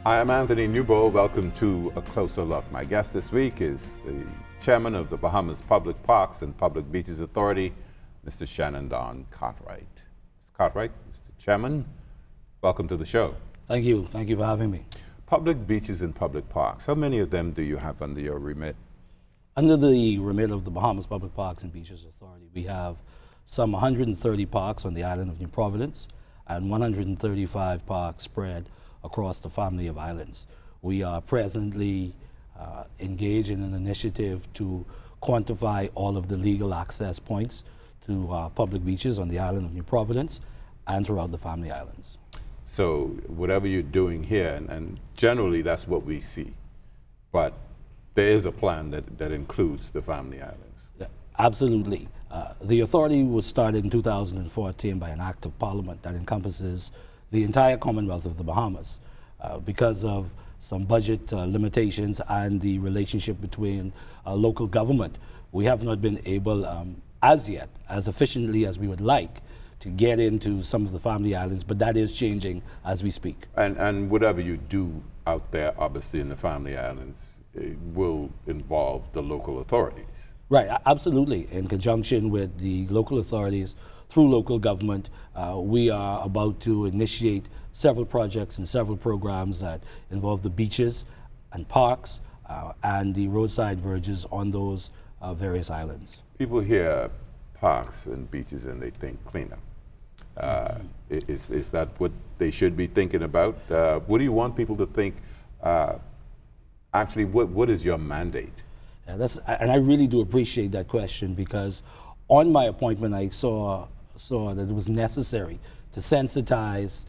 I am Anthony Newbold. Welcome to A Closer Look. My guest this week is the chairman of the Bahamas Public Parks and Public Beaches Authority, Mr. Shanendon Cartwright. Mr. Cartwright, Mr. Chairman, welcome to the show. Thank you. Thank you for having me. Public beaches and public parks, how many of them do you have under your remit? Under the remit of the Bahamas Public Parks and Beaches Authority, we have some 130 parks on the island of New Providence and 135 parks spread across the family of islands. We are presently engaged in an initiative to quantify all of the legal access points to public beaches on the island of New Providence and throughout the family islands. So whatever you're doing here, and generally that's what we see, but there is a plan that includes the family islands. Yeah, absolutely. The authority was started in 2014 by an act of parliament that encompasses the entire Commonwealth of the Bahamas. Because of some budget limitations and the relationship between local government, we have not been able as yet, as efficiently as we would like, to get into some of the family islands, but that is changing as we speak. And whatever you do out there, obviously in the family islands, it will involve the local authorities. Right, absolutely. In conjunction with the local authorities, through local government, we are about to initiate several projects and several programs that involve the beaches and parks and the roadside verges on those various islands. People hear parks and beaches and they think cleanup. Is that what they should be thinking about? What do you want people to think? Actually, what is your mandate? Yeah, and I really do appreciate that question, because on my appointment I saw that it was necessary to sensitize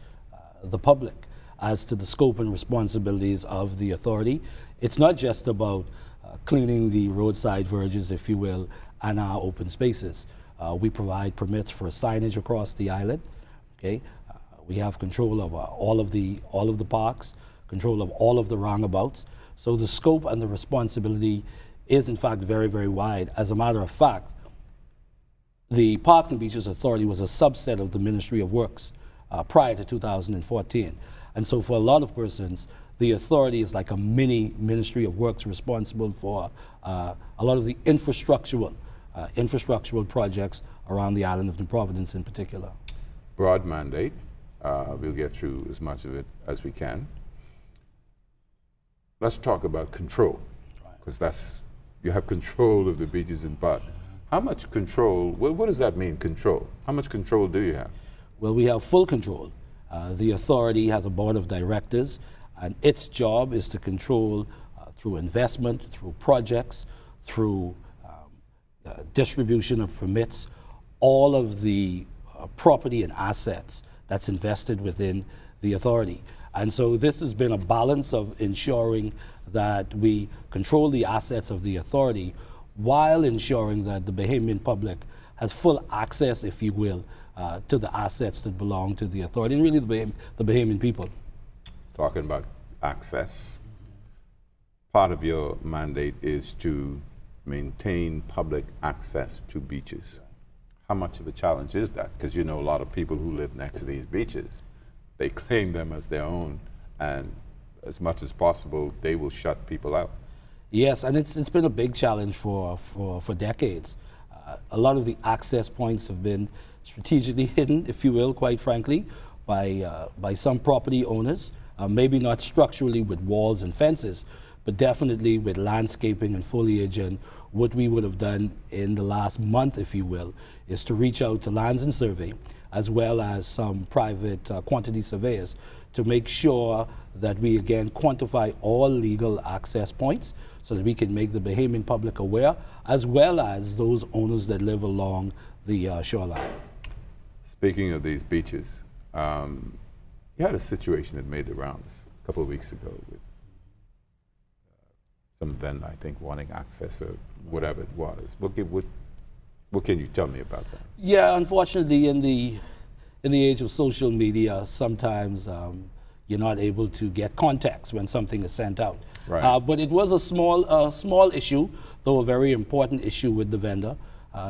the public as to the scope and responsibilities of the authority. It's not just about cleaning the roadside verges, if you will, and our open spaces. We provide permits for signage across the island. Okay, we have control of all of the parks, control of all of the roundabouts. So the scope and the responsibility is in fact very, very wide. As a matter of fact, the Parks and Beaches Authority was a subset of the Ministry of Works prior to 2014. And so for a lot of persons, the authority is like a mini Ministry of Works responsible for a lot of the infrastructural projects around the island of New Providence in particular. Broad mandate. We'll get through as much of it as we can. Let's talk about control, because you have control of the beaches and parks. How much control, what does that mean, control? How much control do you have? Well, we have full control. The authority has a board of directors, and its job is to control through investment, through projects, through distribution of permits, all of the property and assets that's invested within the authority. And so this has been a balance of ensuring that we control the assets of the authority while ensuring that the Bahamian public has full access, if you will, to the assets that belong to the authority, and really the Bahamian people. Talking about access, part of your mandate is to maintain public access to beaches. How much of a challenge is that? Because you know a lot of people who live next to these beaches, they claim them as their own, and as much as possible, they will shut people out. Yes, and it's been a big challenge for decades. A lot of the access points have been strategically hidden, if you will, quite frankly, by some property owners, maybe not structurally with walls and fences, but definitely with landscaping and foliage. And what we would have done in the last month, if you will, is to reach out to Lands and Survey, as well as some private quantity surveyors, to make sure that we again quantify all legal access points so that we can make the Bahamian public aware, as well as those owners that live along the shoreline. Speaking of these beaches, you had a situation that made the rounds a couple of weeks ago with some vendor, I think, wanting access or whatever it was. What can you tell me about that? Yeah, unfortunately, in the age of social media, sometimes you're not able to get context when something is sent out. Right. But it was a small issue, though a very important issue with the vendor.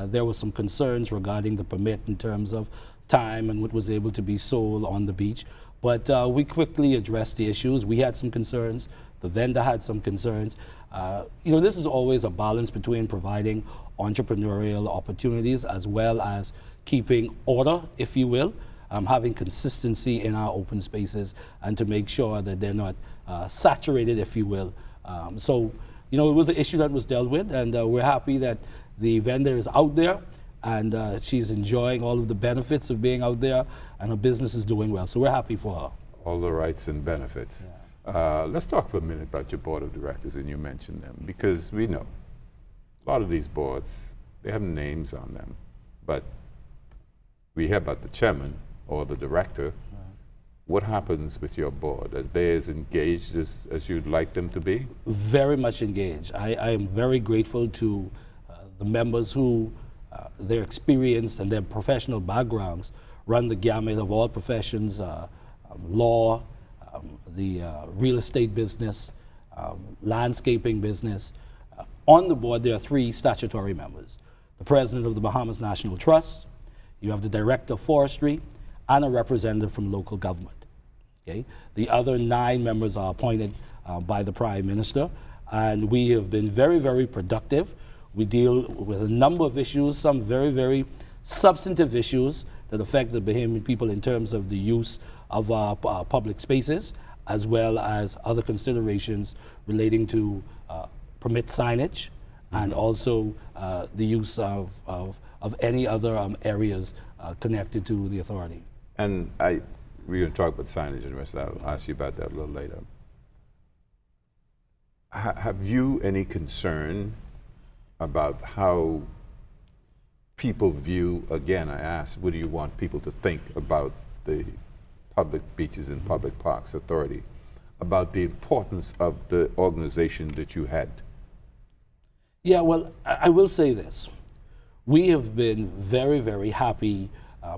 There were some concerns regarding the permit in terms of time and what was able to be sold on the beach. But we quickly addressed the issues. We had some concerns. The vendor had some concerns. This is always a balance between providing entrepreneurial opportunities as well as keeping order, if you will, having consistency in our open spaces, and to make sure that they're not saturated, if you will. It was an issue that was dealt with, and we're happy that the vendor is out there, and she's enjoying all of the benefits of being out there, and her business is doing well. So we're happy for her. All the rights and benefits. Yeah. Let's talk for a minute about your board of directors, and you mentioned them, because we know a lot of these boards, they have names on them, but we hear about the chairman or the director. What happens with your board? Are they as engaged as you'd like them to be? Very much engaged. I am very grateful to the members who, their experience and their professional backgrounds run the gamut of all professions, law, the real estate business, landscaping business. On the board, there are 3 statutory members. The president of the Bahamas National Trust, you have the director of forestry, and a representative from local government. Okay? The other 9 members are appointed by the Prime Minister, and we have been very, very productive. We deal with a number of issues, some very, very substantive issues that affect the Bahamian people in terms of the use of our public spaces, as well as other considerations relating to permit signage, and also the use of any other areas connected to the authority. And we're going to talk about signage and the rest. I'll ask you about that a little later. Have you any concern about how people view, again, I asked, what do you want people to think about the Public Beaches and Public Parks Authority, about the importance of the organization that you had? Yeah, well, I will say this. We have been very, very happy,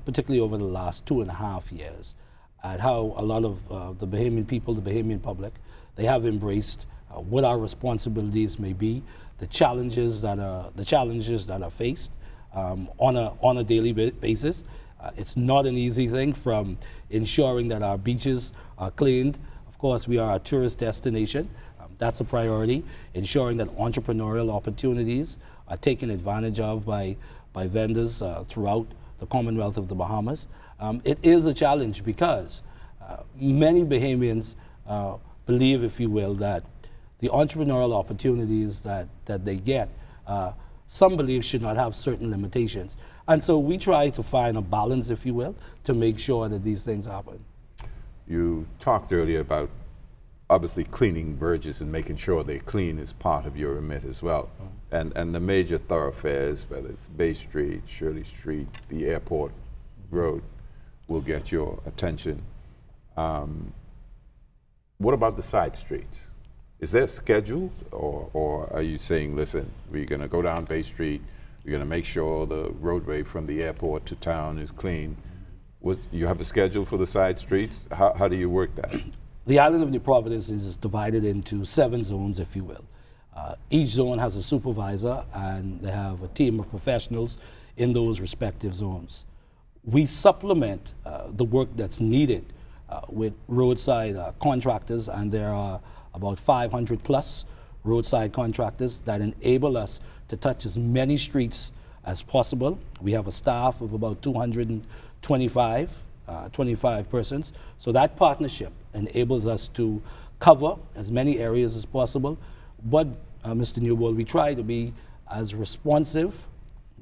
particularly over the last 2.5 years, at how a lot of the Bahamian people, the Bahamian public, they have embraced what our responsibilities may be, the challenges that are faced on a daily basis. It's not an easy thing, from ensuring that our beaches are cleaned. Of course, we are a tourist destination. That's a priority. Ensuring that entrepreneurial opportunities are taken advantage of by vendors throughout the Commonwealth of the Bahamas. It is a challenge because many Bahamians believe, if you will, that the entrepreneurial opportunities that they get, some believe should not have certain limitations. And so we try to find a balance, if you will, to make sure that these things happen. You talked earlier about obviously cleaning verges and making sure they're clean is part of your remit as well. And the major thoroughfares, whether it's Bay Street, Shirley Street, the airport road, will get your attention. What about the side streets? Is there scheduled, or are you saying, listen, we're going to go down Bay Street, we're going to make sure the roadway from the airport to town is clean? You have a schedule for the side streets? How do you work that? The island of New Providence is divided into 7 zones, if you will. Each zone has a supervisor, and they have a team of professionals in those respective zones. We supplement the work that's needed with roadside contractors, and there are about 500 plus roadside contractors that enable us to touch as many streets as possible. We have a staff of about 225 25 persons. So that partnership enables us to cover as many areas as possible. But, Mr. Newbold, we try to be as responsive,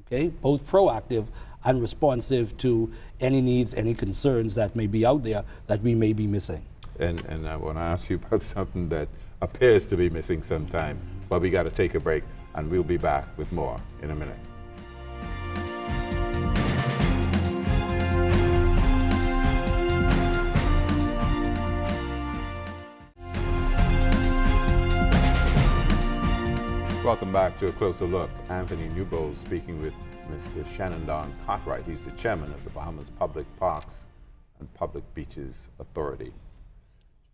okay, both proactive and responsive to any needs, any concerns that may be out there that we may be missing. And I want to ask you about something that appears to be missing sometime, but we got to take a break, and we'll be back with more in a minute. Welcome back to A Closer Look. Anthony Newbold speaking with Mr. Shanendon Cartwright. He's the chairman of the Bahamas Public Parks and Public Beaches Authority.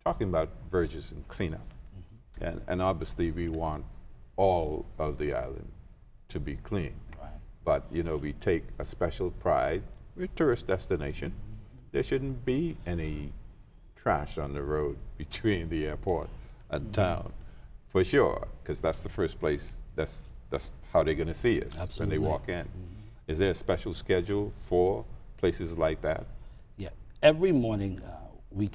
Talking about verges and cleanup. And obviously we want all of the island to be clean. Right. But, you know, we take a special pride. We're a tourist destination. There shouldn't be any trash on the road between the airport and town, for sure, because that's the first place, that's how they're going to see us when they walk in. Is there a special schedule for places like that? Yeah, every morning we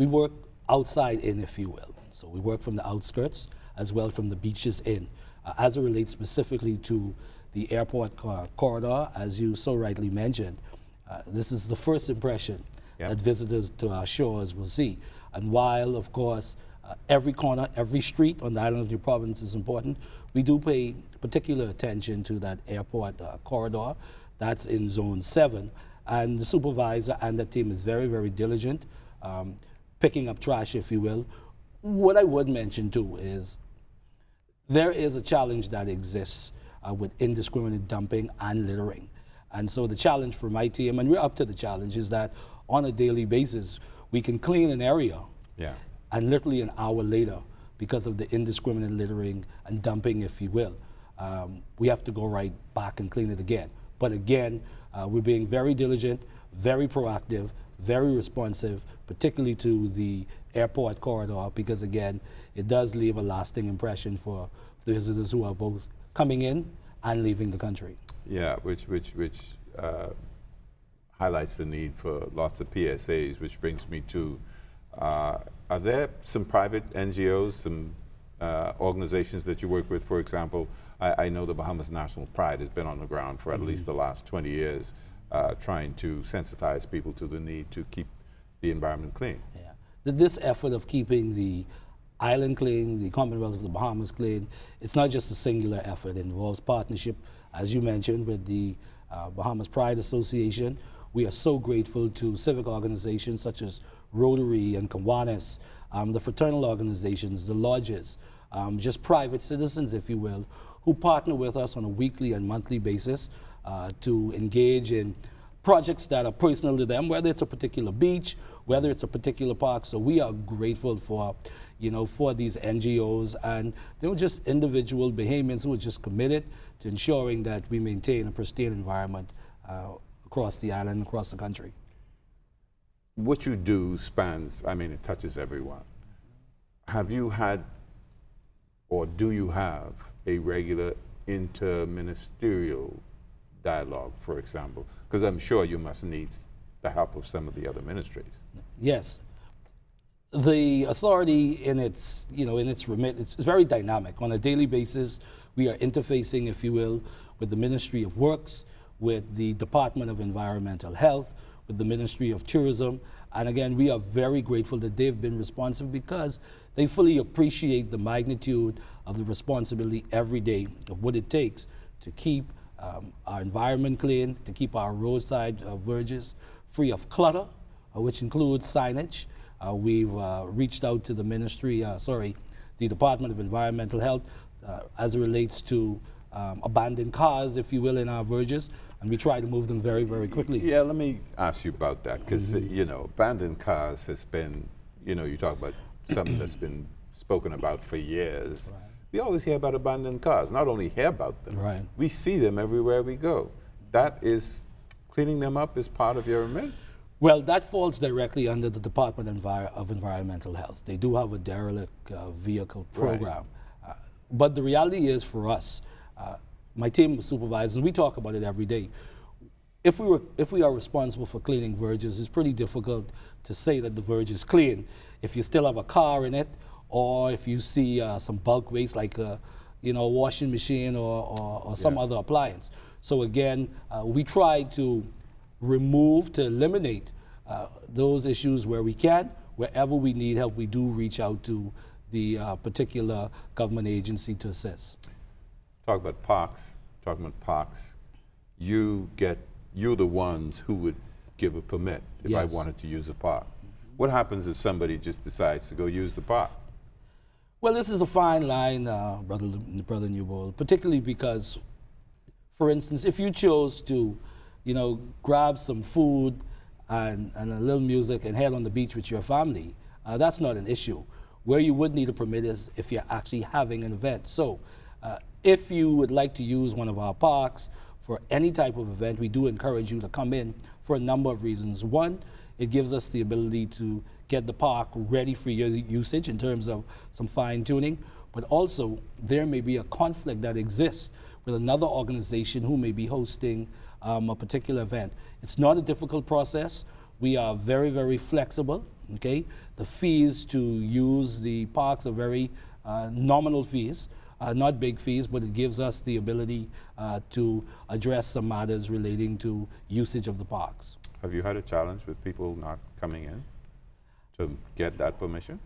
work outside in, if you will. So we work from the outskirts as well from the beaches in. As it relates specifically to the airport corridor, as you so rightly mentioned, this is the first impression that visitors to our shores will see. And while, of course, every corner, every street on the island of New Providence is important, we do pay particular attention to that airport corridor. That's in Zone 7. And the supervisor and the team is very, very diligent, picking up trash, if you will. What I would mention, too, is there is a challenge that exists with indiscriminate dumping and littering. And so the challenge for my team, and we're up to the challenge, is that on a daily basis, we can clean an area, and literally an hour later, because of the indiscriminate littering and dumping, if you will, we have to go right back and clean it again. But again, we're being very diligent, very proactive, very responsive, particularly to the airport corridor, because again, it does leave a lasting impression for the visitors who are both coming in and leaving the country. Yeah, which highlights the need for lots of PSAs, which brings me to, are there some private NGOs, some organizations that you work with? For example, I know the Bahamas National Pride has been on the ground for at least the last 20 years, trying to sensitize people to the need to keep the environment clean. Yeah. This effort of keeping the island clean, the Commonwealth of the Bahamas clean, it's not just a singular effort. It involves partnership, as you mentioned, with the Bahamas Pride Association. We are so grateful to civic organizations such as Rotary and Kiwanis, the fraternal organizations, the lodges, just private citizens, if you will, who partner with us on a weekly and monthly basis to engage in projects that are personal to them, whether it's a particular beach, whether it's a particular park. So we are grateful for, for these NGOs and just individual Bahamians who are just committed to ensuring that we maintain a pristine environment across the island, across the country. What you do spans, it touches everyone. Have you had, or do you have, a regular interministerial dialogue, for example? Because I'm sure you must need the help of some of the other ministries. Yes. The authority in its remit, it's very dynamic. On a daily basis, we are interfacing, if you will, with the Ministry of Works, with the Department of Environmental Health, with the Ministry of Tourism. And again, we are very grateful that they've been responsive because they fully appreciate the magnitude of the responsibility every day of what it takes to keep our environment clean, to keep our roadside verges free of clutter, which includes signage. We've reached out to the the Department of Environmental Health as it relates to abandoned cars, if you will, in our verges, and we try to move them very, very quickly. Yeah, let me ask you about that, because, abandoned cars has been, you talk about something that's been spoken about for years. Right. We always hear about abandoned cars, not only hear about them, right. We see them everywhere we go. That is, cleaning them up is part of your remit? Well, that falls directly under the Department of Environmental Health. They do have a derelict vehicle program. Right. But the reality is for us, my team of supervisors, we talk about it every day. If we are responsible for cleaning verges, it's pretty difficult to say that the verge is clean if you still have a car in it, or if you see some bulk waste like a washing machine or some other appliance. So again, we try to eliminate those issues where we can. Wherever we need help, we do reach out to the particular government agency to assist. Talking about parks, you're the ones who would give a permit if I wanted to use a park. What happens if somebody just decides to go use the park? Well, this is a fine line, Brother Newbold, particularly because, for instance, if you chose to, grab some food and a little music and head on the beach with your family, that's not an issue. Where you would need a permit is if you're actually having an event. So if you would like to use one of our parks for any type of event, we do encourage you to come in for a number of reasons. One, it gives us the ability to get the park ready for your usage in terms of some fine tuning, but also there may be a conflict that exists with another organization who may be hosting a particular event. It's not a difficult process. We are very, very flexible, okay? The fees to use the parks are very nominal fees, not big fees, but it gives us the ability to address some matters relating to usage of the parks. Have you had a challenge with people not coming in to get that permission?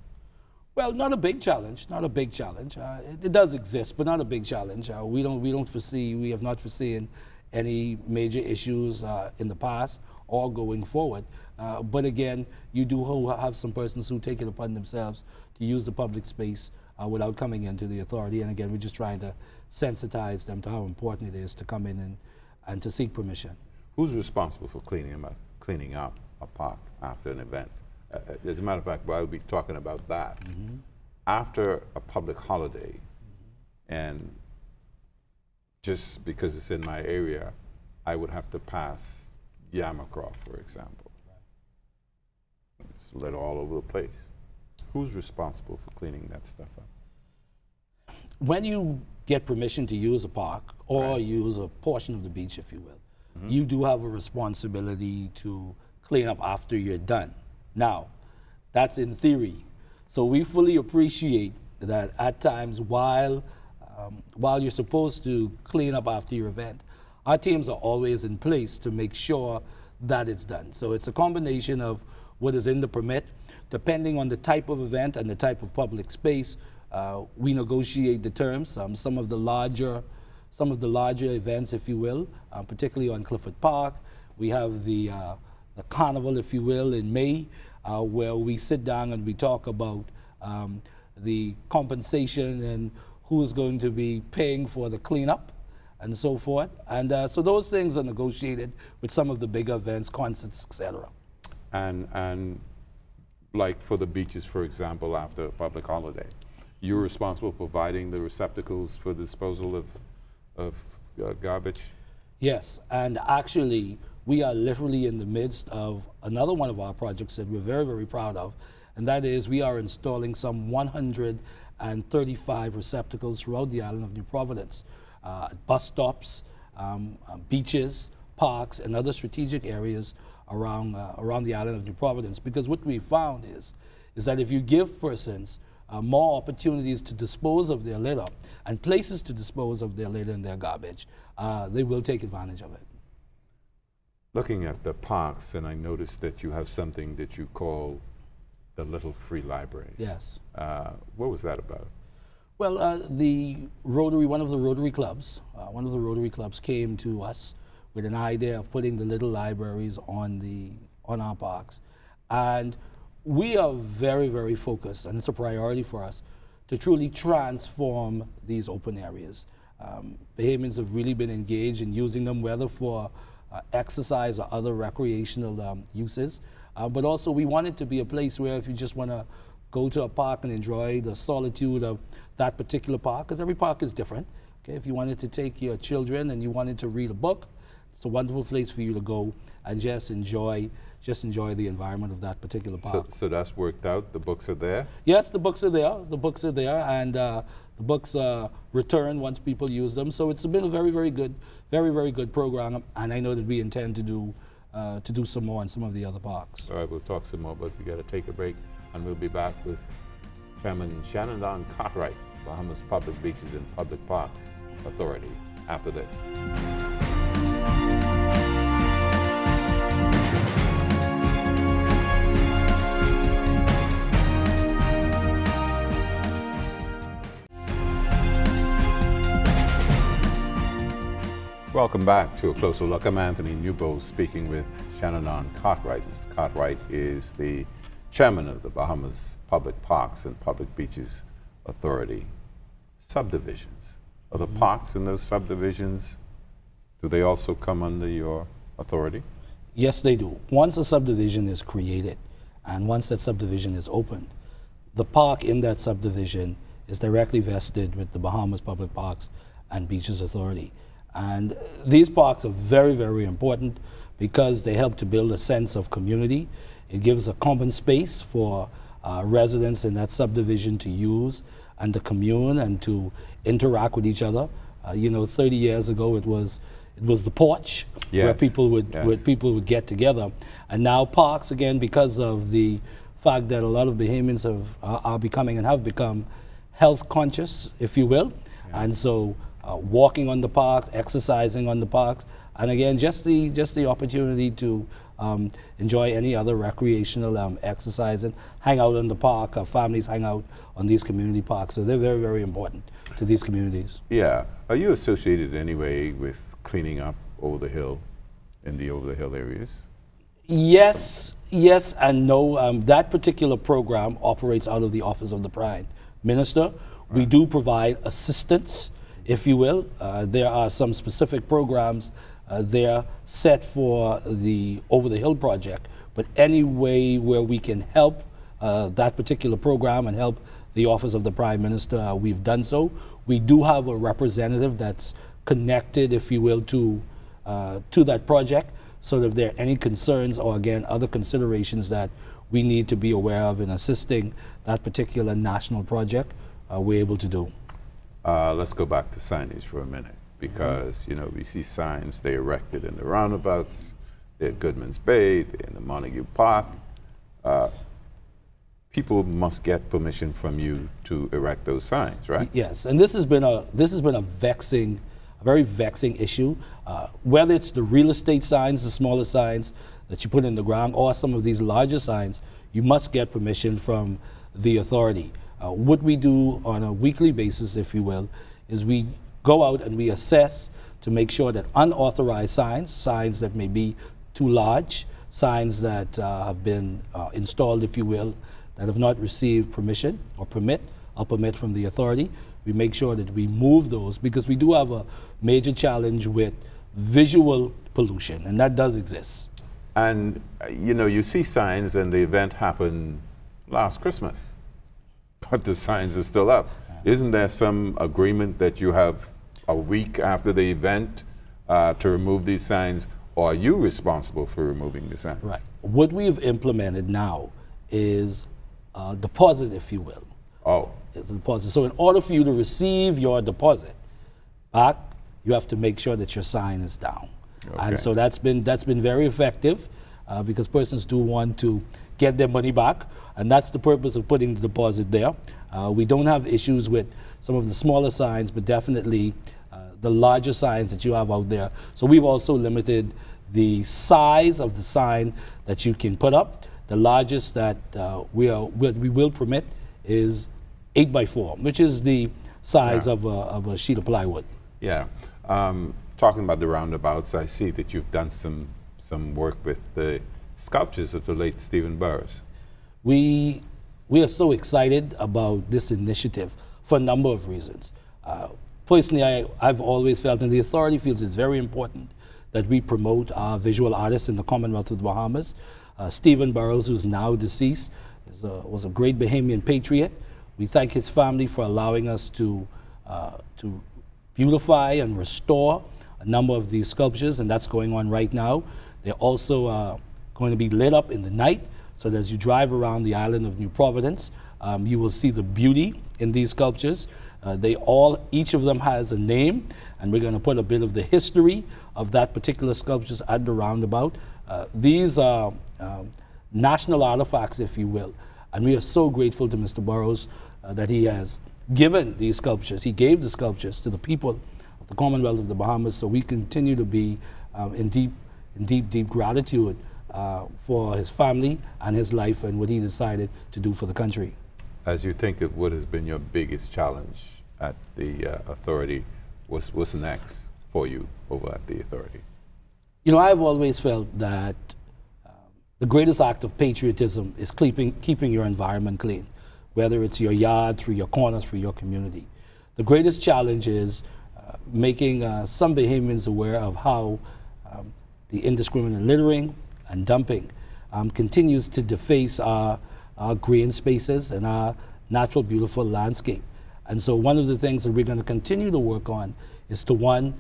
Well, not a big challenge, not a big challenge. It does exist, but not a big challenge. We have not foreseen any major issues in the past or going forward. But again, you do have some persons who take it upon themselves to use the public space without coming into the authority. And again, we're just trying to sensitize them to how important it is to come in and to seek permission. Who's responsible for cleaning up a park after an event? As a matter of fact, I'll be talking about that. Mm-hmm. After a public holiday, and just because it's in my area, I would have to pass Yamacroft, for example. Right. It's lit all over the place. Who's responsible for cleaning that stuff up? When you get permission to use a park or right. use a portion of the beach, if you will, mm-hmm. you do have a responsibility to clean up after you're done. Now, that's in theory. So we fully appreciate that at times while you're supposed to clean up after your event, our teams are always in place to make sure that it's done. So it's a combination of what is in the permit. Depending on the type of event and the type of public space, we negotiate the terms. Some of the larger events, if you will, particularly on Clifford Park, we have the carnival, if you will, in May, where we sit down and we talk about the compensation and who's going to be paying for the cleanup and so forth. And so those things are negotiated with some of the bigger events, concerts, etc. And like for the beaches, for example, after a public holiday, you're responsible for providing the receptacles for disposal of garbage? Yes, and actually, we are literally in the midst of another one of our projects that we're very, very proud of, and that is we are installing some 135 receptacles throughout the island of New Providence, at bus stops, beaches, parks, and other strategic areas around the island of New Providence. Because what we found is that if you give persons more opportunities to dispose of their litter and places to dispose of their litter and their garbage, they will take advantage of it. Looking at the parks, and I noticed that you have something that you call the Little Free Libraries. Yes. What was that about? Well, one of the Rotary clubs came to us with an idea of putting the little libraries on our parks, and we are very, very focused, and it's a priority for us to truly transform these open areas. Bahamians have really been engaged in using them, whether for exercise or other recreational uses, but also we want it to be a place where if you just want to go to a park and enjoy the solitude of that particular park, because every park is different. Okay, if you wanted to take your children and you wanted to read a book, it's a wonderful place for you to go and just enjoy the environment of that particular park. So that's worked out? The books are there? Yes, the books are there. The books are there, and the books return once people use them. So it's been a very, very good program, and I know that we intend to do some more in some of the other parks. All right, we'll talk some more, but we got to take a break, and we'll be back with Chairman Shanendon Cartwright, Bahamas Public Beaches and Public Parks Authority, after this. Welcome back to A Closer Look. I'm Anthony Newbo speaking with Shanendon Cartwright. Mr. Cartwright is the chairman of the Bahamas Public Parks and Public Beaches Authority. Subdivisions. Are the parks in those subdivisions, do they also come under your authority? Yes, they do. Once a subdivision is created and once that subdivision is opened, the park in that subdivision is directly vested with the Bahamas Public Parks and Beaches Authority. And these parks are very, very important because they help to build a sense of community. It gives a common space for residents in that subdivision to use and to commune and to interact with each other. 30 years ago it was the porch where Yes. people would get together, and now parks, again, because of the fact that a lot of Bahamians are becoming and have become health conscious, if you will, and so walking on the parks, exercising on the parks, and again just the opportunity to enjoy any other recreational exercise and hang out in the park. Families hang out on these community parks, so they're very, very important to these communities. Yeah. Are you associated in any way with cleaning up over the hill, in the over the hill areas? Yes and no. That particular program operates out of the Office of the Prime Minister. We do provide assistance, if you will. There are some specific programs there set for the Over the Hill project, but any way where we can help that particular program and help the Office of the Prime Minister, we've done so. We do have a representative that's connected, if you will, to that project, so that if there are any concerns or, again, other considerations that we need to be aware of in assisting that particular national project, we're able to do. Let's go back to signage for a minute, because we see signs, they're erected in the roundabouts, they're at Goodman's Bay, they're in the Montague Park. People must get permission from you to erect those signs, right? Yes, and this has been a very vexing issue. Whether it's the real estate signs, the smaller signs that you put in the ground, or some of these larger signs, you must get permission from the authority. What we do on a weekly basis, if you will, is we go out and we assess to make sure that unauthorized signs that may be too large, signs that have been installed, if you will, that have not received permission or permit from the authority, we make sure that we move those, because we do have a major challenge with visual pollution, and that does exist. And you see signs, and the event happened last Christmas, but the signs are still up. Isn't there some agreement that you have a week after the event to remove these signs, or are you responsible for removing the signs? Right. What we've implemented now is a deposit, if you will. Oh. It's a deposit. So in order for you to receive your deposit back, you have to make sure that your sign is down. Okay. And so that's been very effective, because persons do want to get their money back, and that's the purpose of putting the deposit there. We don't have issues with some of the smaller signs, but definitely the larger signs that you have out there. So we've also limited the size of the sign that you can put up. The largest that we will permit is 8x4, which is the size of a sheet of plywood. Yeah. Talking about the roundabouts, I see that you've done some work with the sculptures of the late Stephen Burrows. We are so excited about this initiative for a number of reasons. Personally, I've always felt, and the authority feels, it's very important that we promote our visual artists in the Commonwealth of the Bahamas. Stephen Burrows, who's now deceased, was a great Bahamian patriot. We thank his family for allowing us to beautify and restore a number of these sculptures, and that's going on right now. They're also going to be lit up in the night, so that as you drive around the island of New Providence, you will see the beauty in these sculptures. Each of them has a name, and we're going to put a bit of the history of that particular sculptures at the roundabout. These are national artifacts, if you will, and we are so grateful to Mr. Burrows that he has given these sculptures. He gave the sculptures to the people of the Commonwealth of the Bahamas, so we continue to be in deep gratitude for his family and his life and what he decided to do for the country. As you think of what has been your biggest challenge at the authority, what's next for you over at the authority? I've always felt that the greatest act of patriotism is keeping your environment clean, whether it's your yard, through your corners, through your community. The greatest challenge is making some Bahamians aware of how the indiscriminate littering and dumping continues to deface our green spaces and our natural, beautiful landscape. And so one of the things that we're going to continue to work on is to, one,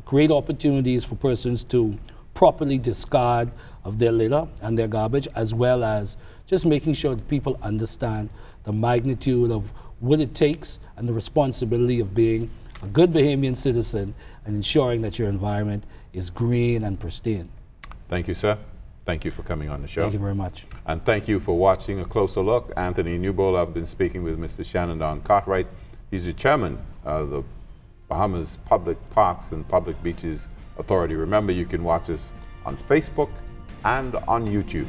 create opportunities for persons to properly discard of their litter and their garbage, as well as just making sure that people understand the magnitude of what it takes and the responsibility of being a good Bahamian citizen and ensuring that your environment is green and pristine. Thank you, sir. Thank you for coming on the show. Thank you very much. And thank you for watching A Closer Look. Anthony Newbold, I've been speaking with Mr. Shanendon Cartwright. He's the chairman of the Bahamas Public Parks and Public Beaches Authority. Remember, you can watch us on Facebook and on YouTube.